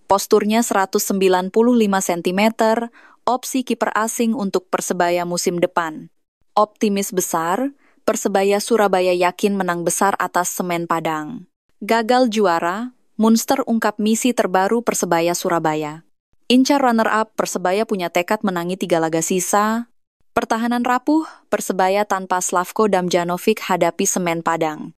Posturnya 195 cm, opsi kiper asing untuk Persebaya musim depan. Optimis besar, Persebaya Surabaya yakin menang besar atas Semen Padang. Gagal juara, Munster ungkap misi terbaru Persebaya Surabaya. Incar runner-up, Persebaya punya tekad menangi 3 laga sisa. Pertahanan rapuh, Persebaya tanpa Slavko Damjanovic hadapi Semen Padang.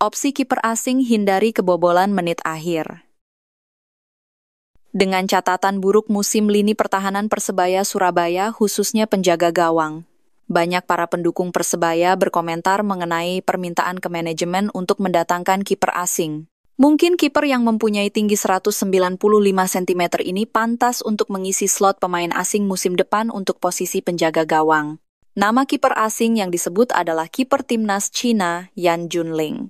Opsi kiper asing hindari kebobolan menit akhir. Dengan catatan buruk musim lini pertahanan Persebaya Surabaya, khususnya penjaga gawang, banyak para pendukung Persebaya berkomentar mengenai permintaan ke manajemen untuk mendatangkan kiper asing. Mungkin kiper yang mempunyai tinggi 195 cm ini pantas untuk mengisi slot pemain asing musim depan untuk posisi penjaga gawang. Nama kiper asing yang disebut adalah kiper timnas Cina, Yan Junling.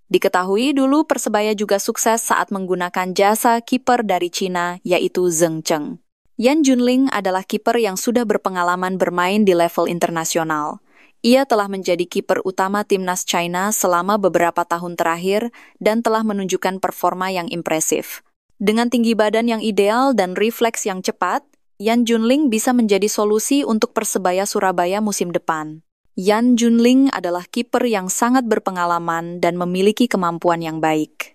Diketahui dulu Persebaya juga sukses saat menggunakan jasa kiper dari Cina, yaitu Zheng Cheng. Yan Junling adalah kiper yang sudah berpengalaman bermain di level internasional. Ia telah menjadi kiper utama timnas China selama beberapa tahun terakhir dan telah menunjukkan performa yang impresif. Dengan tinggi badan yang ideal dan refleks yang cepat, Yan Junling bisa menjadi solusi untuk Persebaya Surabaya musim depan. Yan Junling adalah kiper yang sangat berpengalaman dan memiliki kemampuan yang baik.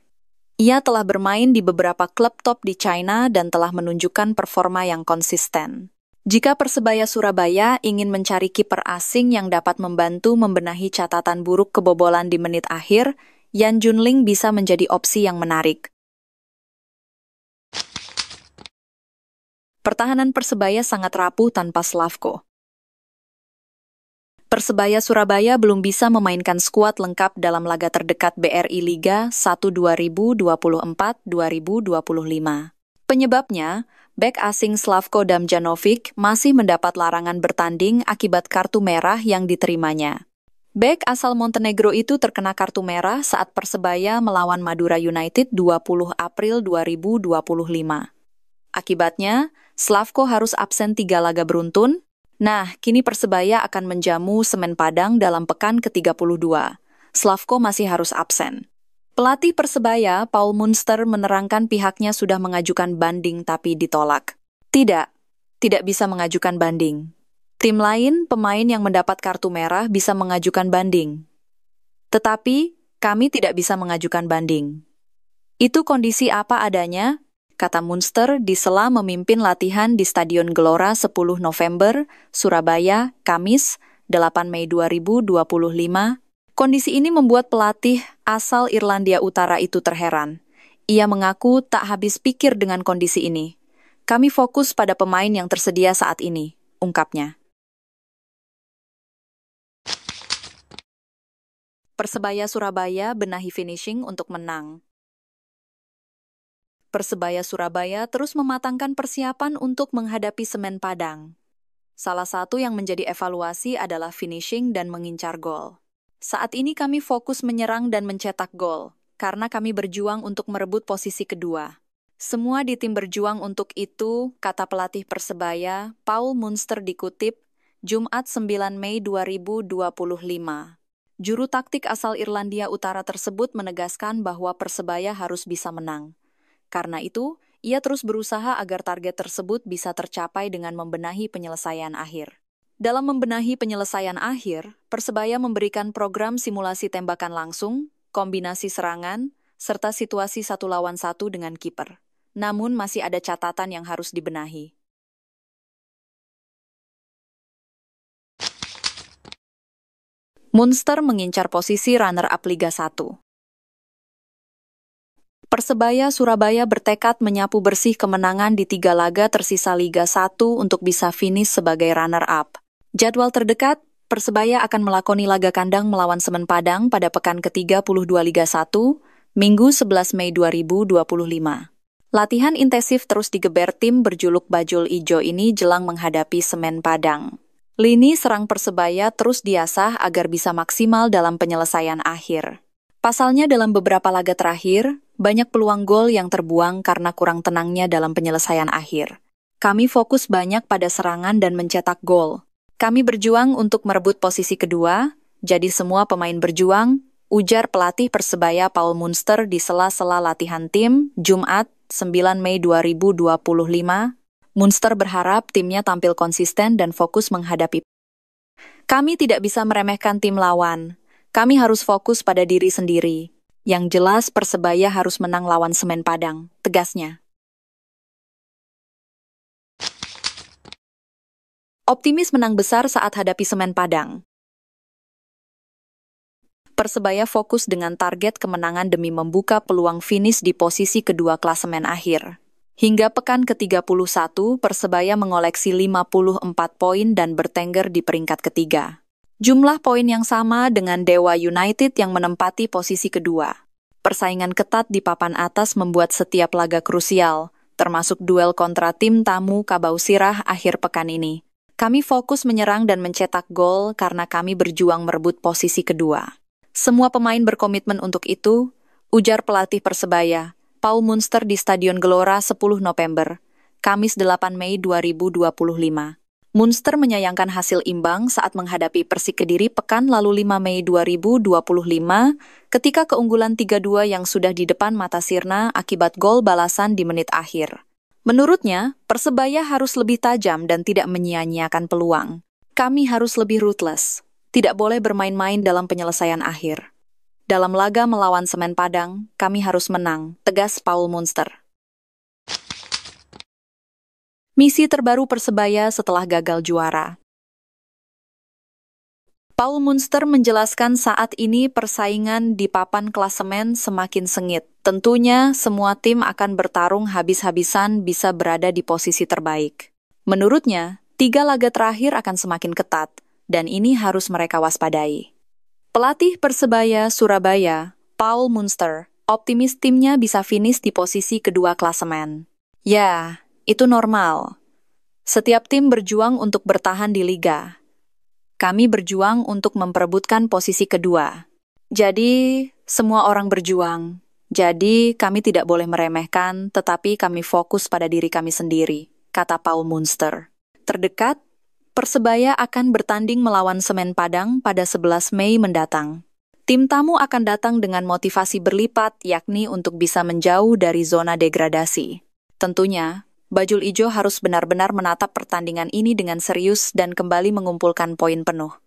Ia telah bermain di beberapa klub top di China dan telah menunjukkan performa yang konsisten. Jika Persebaya Surabaya ingin mencari kiper asing yang dapat membantu membenahi catatan buruk kebobolan di menit akhir, Yan Junling bisa menjadi opsi yang menarik. Pertahanan Persebaya sangat rapuh tanpa Slavko. Persebaya Surabaya belum bisa memainkan skuad lengkap dalam laga terdekat BRI Liga 1 2024-2025. Penyebabnya, bek asing Slavko Damjanovic masih mendapat larangan bertanding akibat kartu merah yang diterimanya. Bek asal Montenegro itu terkena kartu merah saat Persebaya melawan Madura United 20 April 2025. Akibatnya, Slavko harus absen 3 laga beruntun. Nah, kini Persebaya akan menjamu Semen Padang dalam pekan ke-32. Slavko masih harus absen. Pelatih Persebaya, Paul Munster, menerangkan pihaknya sudah mengajukan banding tapi ditolak. Tidak bisa mengajukan banding. Tim lain, pemain yang mendapat kartu merah bisa mengajukan banding. Tetapi, kami tidak bisa mengajukan banding. Itu kondisi apa adanya, kata Munster di sela memimpin latihan di Stadion Gelora 10 November, Surabaya, Kamis, 8 Mei 2025. Kondisi ini membuat pelatih asal Irlandia Utara itu terheran. Ia mengaku tak habis pikir dengan kondisi ini. Kami fokus pada pemain yang tersedia saat ini, ungkapnya. Persebaya Surabaya benahi finishing untuk menang. Persebaya Surabaya terus mematangkan persiapan untuk menghadapi Semen Padang. Salah satu yang menjadi evaluasi adalah finishing dan mengincar gol. Saat ini kami fokus menyerang dan mencetak gol, karena kami berjuang untuk merebut posisi kedua. Semua di tim berjuang untuk itu, kata pelatih Persebaya, Paul Munster dikutip, Jumat 9 Mei 2025. Juru taktik asal Irlandia Utara tersebut menegaskan bahwa Persebaya harus bisa menang. Karena itu, ia terus berusaha agar target tersebut bisa tercapai dengan membenahi penyelesaian akhir. Dalam membenahi penyelesaian akhir, Persebaya memberikan program simulasi tembakan langsung, kombinasi serangan, serta situasi 1 lawan 1 dengan kiper. Namun masih ada catatan yang harus dibenahi. Munster mengincar posisi runner-up Liga 1. Persebaya Surabaya bertekad menyapu bersih kemenangan di 3 laga tersisa Liga 1 untuk bisa finish sebagai runner-up. Jadwal terdekat, Persebaya akan melakoni laga kandang melawan Semen Padang pada pekan ke-32 Liga 1, Minggu 11 Mei 2025. Latihan intensif terus digeber tim berjuluk Bajul Ijo ini jelang menghadapi Semen Padang. Lini serang Persebaya terus diasah agar bisa maksimal dalam penyelesaian akhir. Pasalnya dalam beberapa laga terakhir, banyak peluang gol yang terbuang karena kurang tenangnya dalam penyelesaian akhir. Kami fokus banyak pada serangan dan mencetak gol. Kami berjuang untuk merebut posisi kedua, jadi semua pemain berjuang, ujar pelatih Persebaya Paul Munster di sela-sela latihan tim, Jumat, 9 Mei 2025. Munster berharap timnya tampil konsisten dan fokus menghadapi. Kami tidak bisa meremehkan tim lawan. Kami harus fokus pada diri sendiri. Yang jelas Persebaya harus menang lawan Semen Padang, tegasnya. Optimis menang besar saat hadapi Semen Padang. Persebaya fokus dengan target kemenangan demi membuka peluang finish di posisi kedua klasemen akhir. Hingga pekan ke-31, Persebaya mengoleksi 54 poin dan bertengger di peringkat ketiga. Jumlah poin yang sama dengan Dewa United yang menempati posisi kedua. Persaingan ketat di papan atas membuat setiap laga krusial, termasuk duel kontra tim tamu Kabau Sirah akhir pekan ini. Kami fokus menyerang dan mencetak gol karena kami berjuang merebut posisi kedua. Semua pemain berkomitmen untuk itu, ujar pelatih Persebaya, Paul Munster di Stadion Gelora 10 November, Kamis 8 Mei 2025. Munster menyayangkan hasil imbang saat menghadapi Persik Kediri pekan lalu 5 Mei 2025 ketika keunggulan 3-2 yang sudah di depan mata sirna akibat gol balasan di menit akhir. Menurutnya, Persebaya harus lebih tajam dan tidak menyia-nyiakan peluang. Kami harus lebih ruthless, tidak boleh bermain-main dalam penyelesaian akhir. Dalam laga melawan Semen Padang, kami harus menang, tegas Paul Munster. Misi terbaru Persebaya setelah gagal juara. Paul Munster menjelaskan saat ini persaingan di papan klasemen semakin sengit. Tentunya semua tim akan bertarung habis-habisan bisa berada di posisi terbaik. Menurutnya, 3 laga terakhir akan semakin ketat, dan ini harus mereka waspadai. Pelatih Persebaya Surabaya, Paul Munster, optimis timnya bisa finish di posisi kedua klasemen. Ya, itu normal. Setiap tim berjuang untuk bertahan di liga. Kami berjuang untuk memperebutkan posisi kedua. Jadi, semua orang berjuang. Jadi, kami tidak boleh meremehkan, tetapi kami fokus pada diri kami sendiri, kata Paul Munster. Terdekat, Persebaya akan bertanding melawan Semen Padang pada 11 Mei mendatang. Tim tamu akan datang dengan motivasi berlipat, yakni untuk bisa menjauh dari zona degradasi. Tentunya, Bajul Ijo harus benar-benar menatap pertandingan ini dengan serius dan kembali mengumpulkan poin penuh.